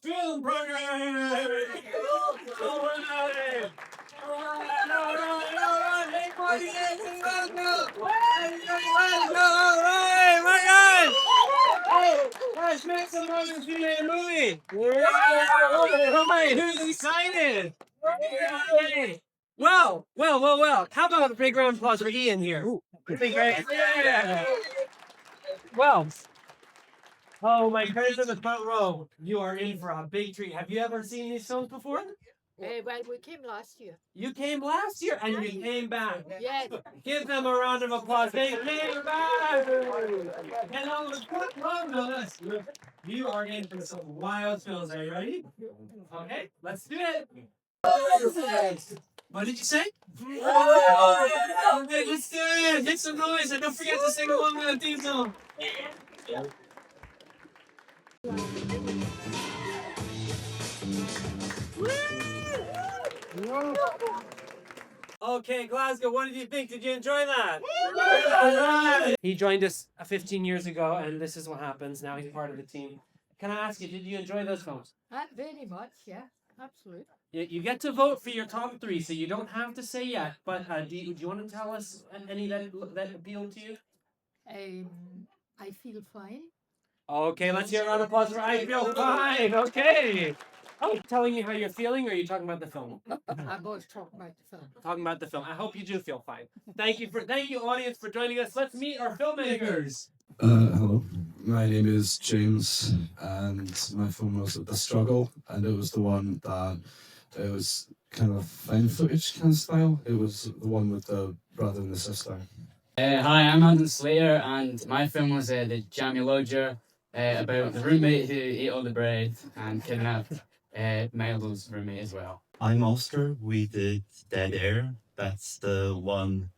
Film program! Let's make some noise and see a movie! Who's excited? Well. How about a big round of applause for Ian here? It'd be great. Yeah. Well. Oh, my friends in the front row, you are in for a big treat. Have you ever seen these films before? Well, we came last year. You came last year and you came back. Yes. Give them a round of applause. They came back. And on the front row of us, you are in for some wild films. Are you ready? Okay, let's do it. What did you say? Okay, let's do it. Make some noise and don't forget to sing along with the theme song. Okay, Glasgow, what did you think? Did you enjoy that? Right. He joined us 15 years ago, and this is what happens. Now he's part of the team. Can I ask you, did you enjoy those films? Very much, yeah. Absolutely. You get to vote for your top three, so you don't have to say yet. But do you want to tell us any that appealed to you? I feel fine. Okay, let's hear a round of applause for I Feel Fine. Okay. Oh, telling me how you're feeling, or are you talking about the film? I'm always talking about the film. Talking about the film. I hope you do feel fine. Thank you, audience, for joining us. Let's meet our filmmakers. Hello, my name is James, and my film was The Struggle, and it was the one that it was kind of found footage kind of style. It was the one with the brother and the sister. Hi, I'm Adam Slater, and my film was The Jammy Lodger, about the roommate who ate all the bread and kidnapped Milo's roommate as well. I'm Oscar. We did Dead Air. That's the one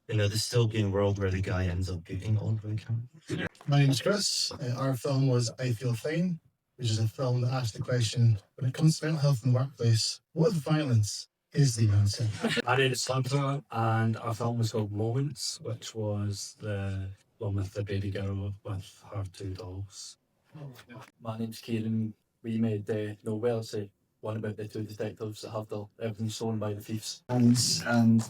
in a dystopian world where the guy ends up eating all of the camp. My name's Chris. Our film was I Feel Fine, which is a film that asks the question, when it comes to mental health in the workplace, what if violence is the answer? My name is Sandra, and our film was called Moments, which was the one with the baby girl with her two dolls. My name's Kieran. We made No Mercy, one about the two detectives that have everything stolen by the thieves. And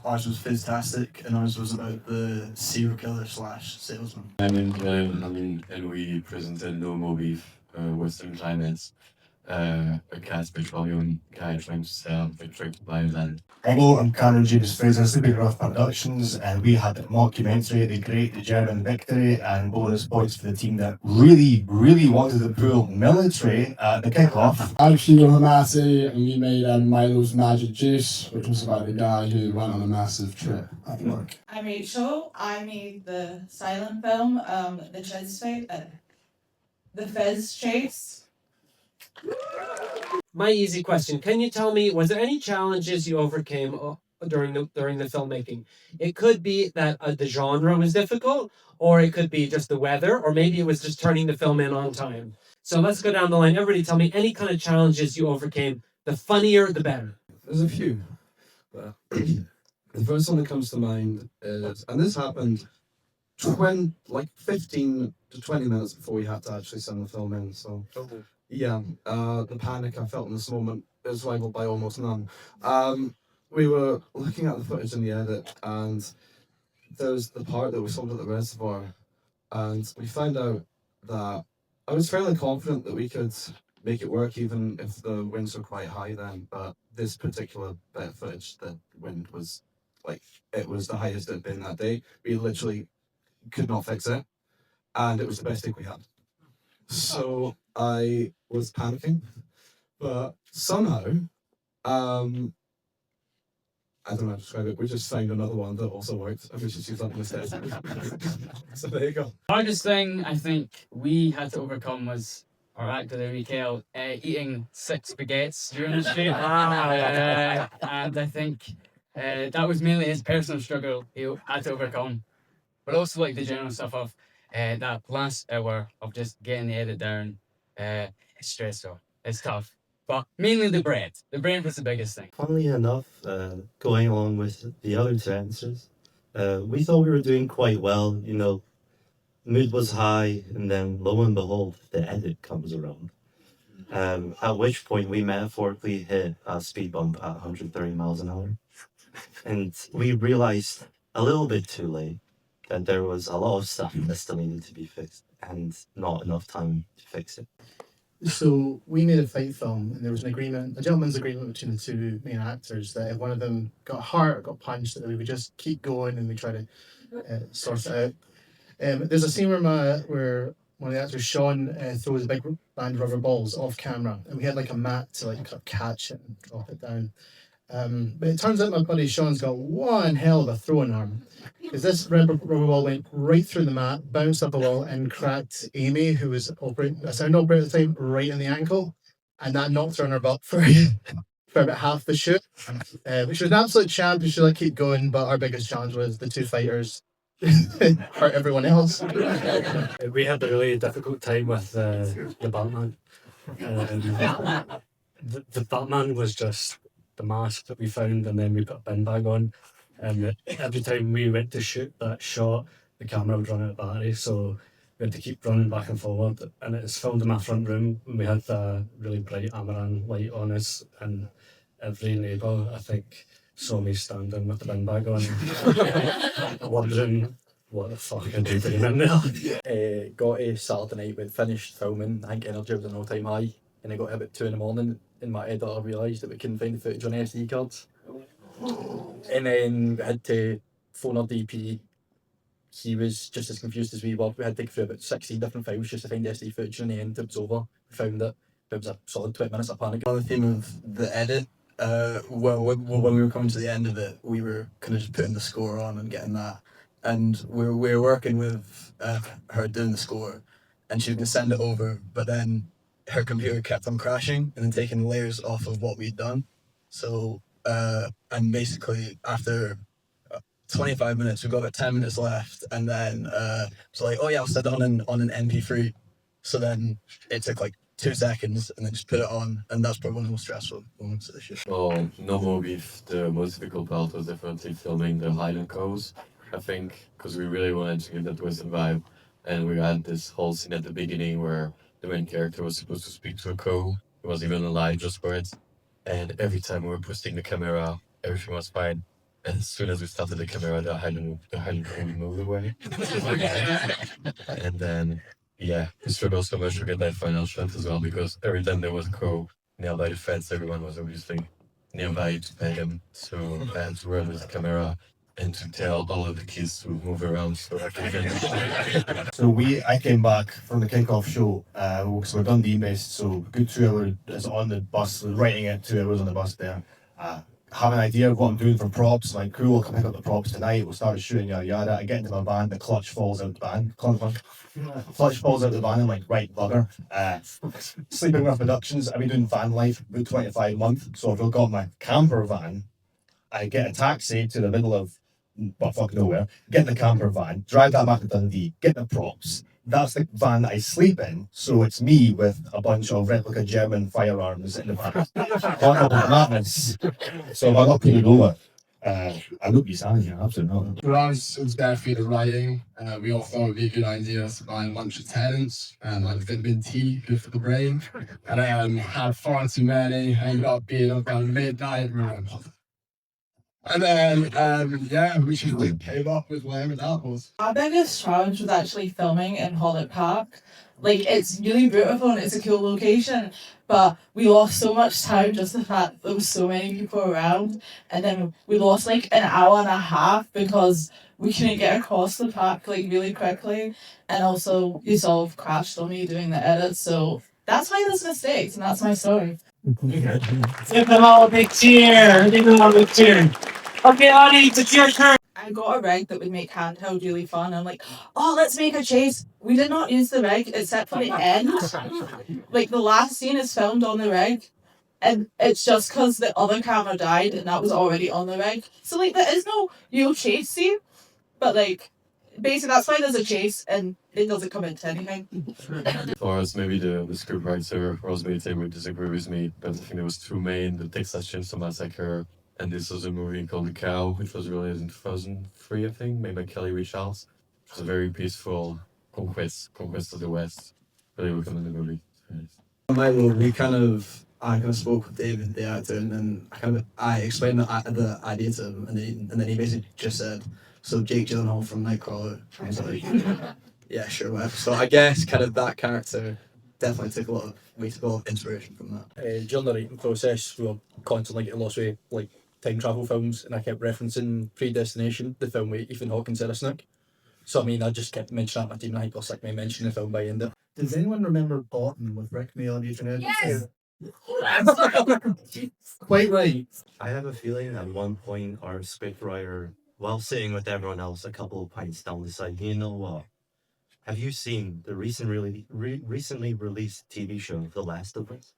ours was fantastic, and ours was about the serial killer / salesman. I'm in and we presented No More Beef, Western Climates, a cat's petroleum guy trying to sell electric blind land. Hello, I'm Karen James Fraser, Sleepy Rough Productions, and we had a mockumentary, The Great German Victory, and bonus points for the team that really wanted to pull military at the kickoff. I'm Hugo Hamasi, and we made Milo's Magic Juice, which was about the guy who went on a massive trip at work. I'm Rachel. I made the silent film, The Fez Chase. My easy question: can you tell me, was there any challenges you overcame during the filmmaking? It could be that the genre was difficult, or it could be just the weather, or maybe it was just turning the film in on time. So let's go down the line. Everybody, tell me any kind of challenges you overcame. The funnier, the better. There's a few. But the first one that comes to mind is, and this happened 15 to 20 minutes before we had to actually send the film in. So yeah, the panic I felt in this moment is rivaled by almost none. We were looking at the footage in the edit, and there's the part that we filmed at the reservoir, and we found out that I was fairly confident that we could make it work even if the winds were quite high then, but this particular bit of footage, the wind was it was the highest it had been that day. We literally could not fix it, and it was the best take we had. So I was panicking, but somehow, I don't know how to describe it. We just found another one that also worked, and we just used that instead. So there you go. The hardest thing I think we had to overcome was our actor there, Mikael, eating 6 baguettes during the shoot. And I think that was mainly his personal struggle he had to overcome. But also like the general stuff of that last hour of just getting the edit down. It's stressful. It's tough. But mainly the bread. The bread was the biggest thing. Funnily enough, going along with the other two answers, we thought we were doing quite well. You know, mood was high, and then lo and behold, the edit comes around. At which point we metaphorically hit a speed bump at 130 miles an hour. And we realized a little bit too late that there was a lot of stuff that still needed to be fixed and not enough time to fix it. So we made a fight film, and there was an agreement, a gentleman's agreement between the two main actors that if one of them got hurt or got punched, that we would just keep going and we try to sort it out. There's a scene where one of the actors, Sean, throws a big band of rubber balls off camera, and we had like a mat to like kind of catch it and drop it down. But it turns out my buddy Sean's got one hell of a throwing arm, because this rubber ball went right through the mat, bounced up a wall, and cracked Amy, who was a sound operator at the time, right in the ankle, and that knocked her on her butt for about half the shoot. Which was an absolute champ. We should like keep going, but our biggest challenge was the two fighters hurt everyone else. We had a really difficult time with the Batman. The Batman was just the mask that we found, and then we put a bin bag on. And every time we went to shoot that shot, the camera would run out of battery, so we had to keep running back and forward. And it's filmed in my front room, and we had a really bright Amaran light on us, and every neighbour, I think, saw me standing with the bin bag on, wondering what the fuck I do doing in there. Got to Saturday night, we'd finished filming. I think energy was an all-time high, and I got about 2 a.m, and my editor realised that we couldn't find the footage on SD cards. And then we had to phone our DP. He was just as confused as we were. We had to go through about 16 different files just to find the SD footage, and in the end it was over. We found it. It was a solid 20 minutes of panic. On the theme of the edit, when we were coming to the end of it, we were kind of just putting the score on and getting that. And we were working with her doing the score, and she was going to send it over, but then her computer kept on crashing and then taking layers off of what we'd done. So, and basically after 25 minutes, we've got about 10 minutes left, and then it's like, oh yeah, I'll set it on an MP3. So then it took like 2 seconds, and then just put it on, and that's probably one of the most stressful moments of the shoot. Well, no more beef. The most difficult part was definitely filming the Highland Coast, I think, because we really wanted to give that Western vibe, and we had this whole scene at the beginning where the main character was supposed to speak to a cow. It was even a lie just for it. And every time we were posting the camera, everything was fine. And as soon as we started the camera, the Highland cow moved away. And then, yeah, we struggled so much to get that final shot as well, because every time there was a cow nearby the fence, everyone was obviously nearby to pet him. So I had to run with the camera and to tell all of the kids to move around so I can get So I came back from the kick-off show, so we're Dundee based, so a good 2 hours is on the bus, writing it, 2 hours on the bus there. Have an idea of what I'm doing for props, like cool, I'll come pick up the props tonight, we'll start shooting, yada yada. I get into my van, the clutch falls out the van. Clutch falls out the van, I'm like, right, bugger. Sleeping Rough Productions, I've been doing van life about 25 months, so I've got my camper van, I get a taxi to the middle of fuck nowhere, get the camper van, drive that back to Dundee, get the props. That's the van that I sleep in, so it's me with a bunch of replica German firearms in the van. Madness. So if I got pulled over, I would be signing here, absolutely not. For us, it was definitely the writing. We all thought it would be a good idea to buy a bunch of tenants and like vitamin T, good for the brain. And had far too many, ended up being up around midnight. And then, we just came up with whatever that was. Our biggest challenge was actually filming in Holland Park. Like, it's really beautiful and it's a cool location, but we lost so much time just the fact that there was so many people around, and then we lost like an hour and a half because we couldn't get across the park like really quickly, and also you sort of crashed on me doing the edits, so that's why there's mistakes, and that's my story. Give them all a big cheer! Give them all a big cheer! Okay, audience, it's your turn! I got a rig that would make handheld really fun. I'm like, oh, let's make a chase. We did not use the rig except for the end. Like the last scene is filmed on the rig. And it's just because the other camera died and that was already on the rig. So like there is no real chase scene. But like basically that's why there's a chase and it doesn't come into anything. For us, maybe the scriptwriter Rosemary Tay would disagree with me, but I think there was two main: the Texas Chainsaw Massacre, and this was a movie called The Cow, which was released in 2003, I think, made by Kelly Richards. It was a very peaceful conquest of the West. Really recommend the movie. My role, I kind of spoke with David, the actor, and then I explained the idea to him, and then he basically just said, "So Jake Gyllenhaal from Nightcrawler." I was like, "Yeah, sure, whatever." So I guess kind of that character definitely took a lot of inspiration from that. During the writing process, we were constantly getting lost with like time travel films, and I kept referencing Predestination, the film with Ethan Hawke and Sarah Snook. So I mean, I just kept mentioning that to my team, and I got sick of me mentioning the film by the end of it. Does anyone remember Bottom with Rick Mail and Adrian Edwards? Yes! Quite right. I have a feeling at one point our scriptwriter, while sitting with everyone else a couple of pints down, decided, you know what? Have you seen the recently released TV show The Last of Us?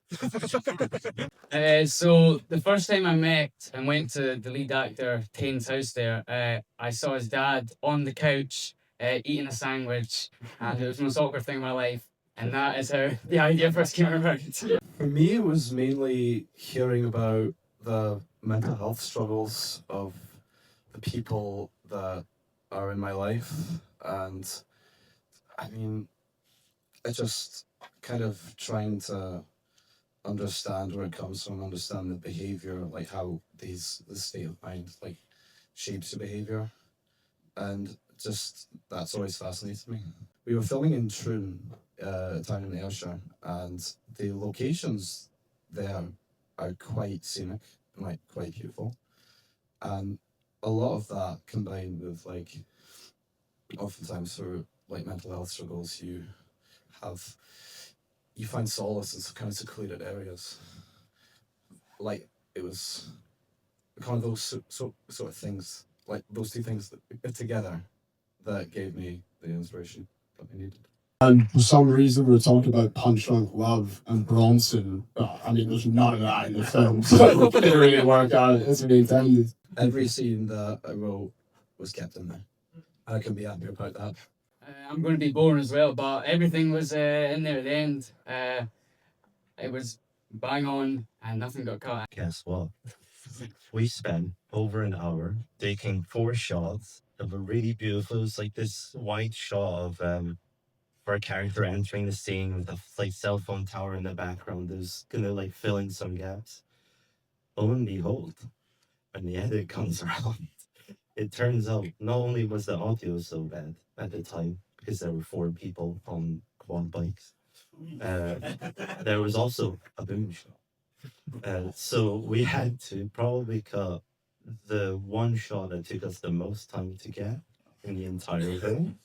So the first time I met and went to the lead actor Tane's house there, I saw his dad on the couch eating a sandwich, and it was the most awkward thing in my life. And that is how the idea first came about. For me, it was mainly hearing about the mental health struggles of the people that are in my life. And I mean, it's just kind of trying to understand where it comes from, understand the behavior, like how the state of mind like shapes your behavior. And just that's always fascinated me. We were filming in Troon, a town in Ayrshire, and the locations there are quite scenic and like quite beautiful. And a lot of that combined with like oftentimes for like mental health struggles, you find solace in some kind of secluded areas. Like it was kind of those sort of things, like those two things that together that gave me the inspiration that I needed. And for some reason, we were talking about Punch Drunk Love and Bronson. But, I mean, there's none of that in the film, so it didn't really work out as we intended. Every scene that I wrote was kept in there. And I can be happy about that. I'm going to be boring as well, but everything was in there at the end. It was bang on and nothing got cut. Guess what? We spent over an hour taking 4 shots of a really beautiful, it was like this wide shot of for a character entering the scene with a like cell phone tower in the background that was gonna like fill in some gaps. Lo and behold, when the edit comes around, it turns out not only was the audio so bad at the time, because there were 4 people on quad bikes, there was also a boom shot. So we had to probably cut the one shot that took us the most time to get in the entire film.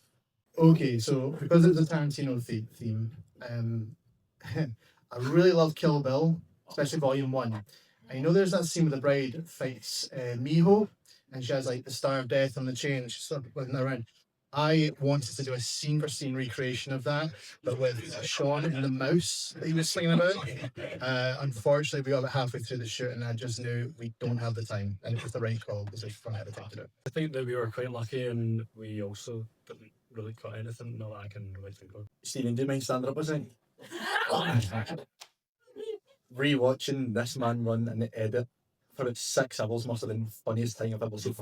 Okay, so because it's a Tarantino theme, I really love Kill Bill, especially Volume 1. And you know there's that scene where the bride fights Miho, and she has like the Star of Death on the chain, she's sort of whipping that around. I wanted to do a scene-for-scene recreation of that, but with Sean and the mouse that he was slinging about. Unfortunately, we got about halfway through the shoot, and I just knew we don't have the time, and it was the right call because we don't have the time to do it. I think that we were quite lucky, and we also didn't really cut anything. Not that I can really think of. Stephen, do you mind standing up a second? Rewatching this man run in the edit for about 6 hours must have been the funniest thing I've ever seen.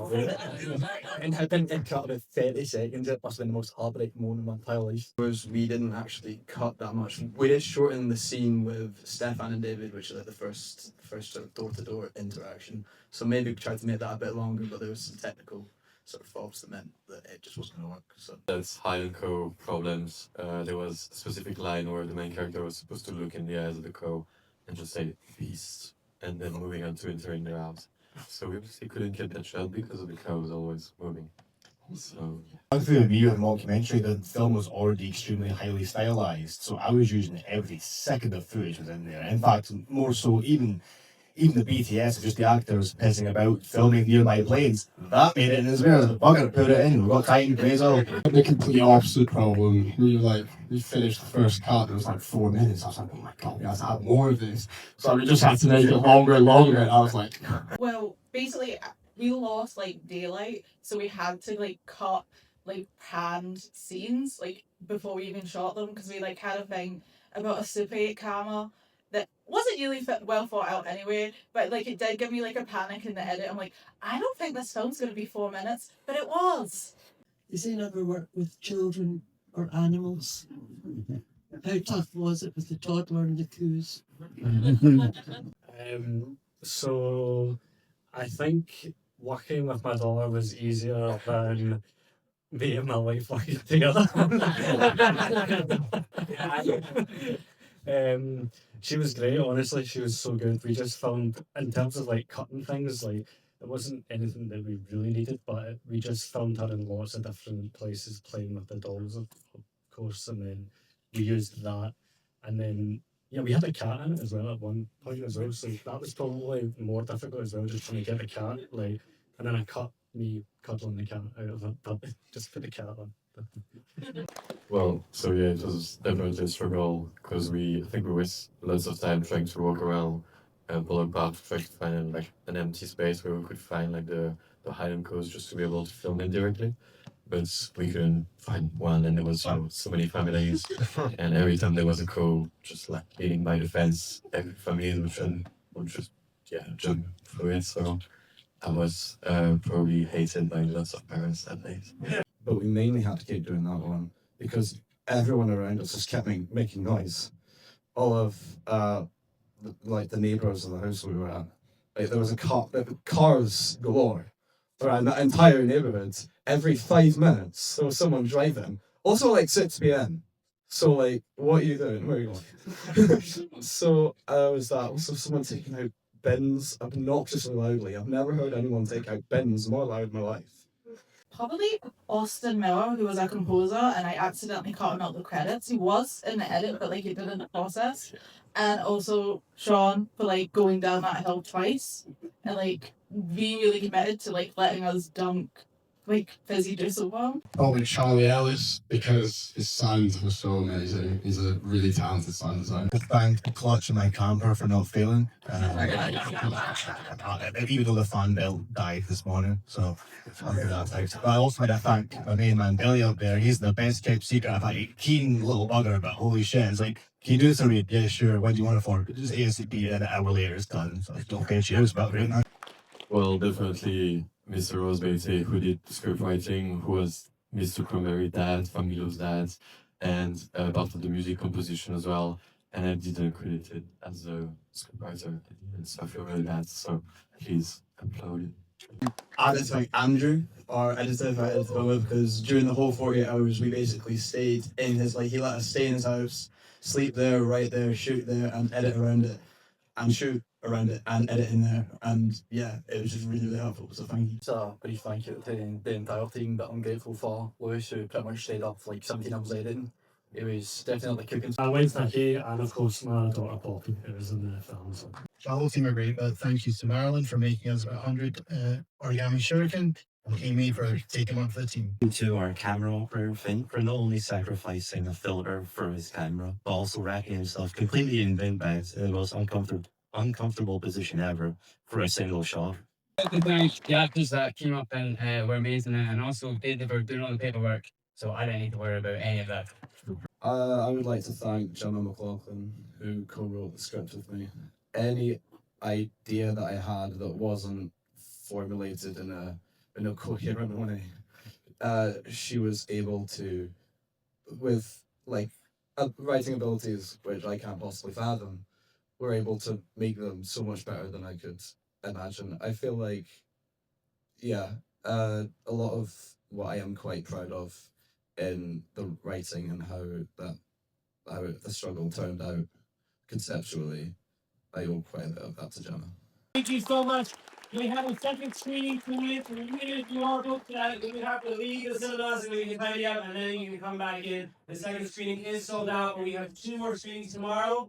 And having it cut about 30 seconds, it must have been the most heartbreaking moment of my entire life. We didn't actually cut that much. We did shorten the scene with Stefan and David, which is like the first sort of door-to-door interaction. So maybe we tried to make that a bit longer, but there was some technical sort of faults that meant that it just wasn't going to work. So That's Highland Crow problems. There was a specific line where the main character was supposed to look in the eyes of the crow and just say beast, and then moving on to entering their house. So we obviously couldn't get that shot because of the cow was always moving. So One thing with me with the mockumentary, the film was already extremely highly stylized, so I was using every second of footage was in there. In fact, more so even Even the BTS, just the actors pissing about, filming nearby planes, that made it in as well. The bugger put it in, we've got time to praise all. The complete opposite problem. We finished the first cut, it was like 4 minutes. I was like, oh my god, we have to have more of this. So we just had to make it longer and longer. And I was like, Well, basically, we lost like daylight, so we had to like cut like panned scenes like before we even shot them because we like had a thing about a Super 8 camera that wasn't really well thought out anyway, but like it did give me like a panic in the edit. I'm like, I don't think this film's gonna be 4 minutes, but it was. Does anyone ever work with children or animals? How tough was it with the toddler and the coos? So I think working with my daughter was easier than me and my wife working together. She was great, honestly. She was so good. We just found, in terms of like cutting things, like it wasn't anything that we really needed, but we just found her in lots of different places playing with the dolls, of course, and then we used that, and then yeah, we had a cat in it as well at one point as well, so that was probably more difficult as well, just trying to get the cat, like, and then I cut me cuddling the cat out of it, but just put the cat on. Well, so yeah, it was definitely a struggle because I think we waste lots of time trying to walk around Bullock Park, trying to find like an empty space where we could find like the Highland Coast just to be able to film it directly. But we couldn't find one, and there was so many families, and every time there was a crow just like leaning by the fence, every family would just jump through it. So I was probably hated by lots of parents that day. But we mainly had to keep doing that one because everyone around us just kept making noise. All of like the neighbours of the house we were at, like there was cars galore around that entire neighbourhood. Every 5 minutes there was someone driving. Also like 6 p.m. So like, what are you doing? Where are you going? So was that also someone taking out bins obnoxiously loudly. I've never heard anyone take out bins more loud in my life. Probably Austin Miller, who was a composer, and I accidentally cut him out the credits. He was in the edit, but like he did in the process. And also Sean for like going down that hill twice and like being really committed to like letting us dunk like fizzy drizzle bomb. probably Charlie Ellis because his sounds were so amazing. He's a really talented sound designer. Thank Clutch and my camper for not failing. Even though the fan belt died this morning, so I'll give that out. But I also had to thank my main man Billy up there. He's the best kept secret. I've had a keen little bugger, but holy shit, it's like, can you do this for me? Yeah, sure. What do you want it for? Just ASAP, and an hour later it's done. So it's okay, cheers, about right now. Well, definitely Mr. Rosebaty, who did the script writing, who was Mr. Primary dad, Familo's dad, and part of the music composition as well. And I didn't credit it as a scriptwriter, so I feel really bad. So please upload it. I'd like to thank Andrew, our editor, who I edited the film with, because during the whole 48 hours, we basically stayed in his, he let us stay in his house, sleep there, write there, shoot there, and edit around it, and shoot around it, and edit in there. And yeah, it was just really, really helpful. So thank you. So a brief thank you to the entire team, but I'm grateful for Lewis, who pretty much stayed up like 17 hours editing. It was definitely cooking. Wednesday, and of course my daughter Poppy, who was in the film. So. The whole team are great, but thank you to Marilyn for making us 100 origami shuriken, and Amy for taking one for the team. To our camera operator Finn for not only sacrificing a filter for his camera, but also racking himself completely in bin bags in the most uncomfortable position ever for a single shot. The actors that came up and were amazing, and also they were doing all the paperwork, so I didn't need to worry about any of that. I would like to thank Gemma McLaughlin, who co-wrote the script with me. Any idea that I had that wasn't formulated in a coherent way, she was able to, with writing abilities which I can't possibly fathom, were able to make them so much better than I could imagine. I feel like, a lot of what I am quite proud of in the writing and how the struggle turned out conceptually, I owe quite a bit of that to Gemma. Thank you so much. We have a second screening tonight. If you are booked that, we have to leave the cinemas and we can tidy up and then you can come back in. The second screening is sold out and we have 2 more screenings tomorrow.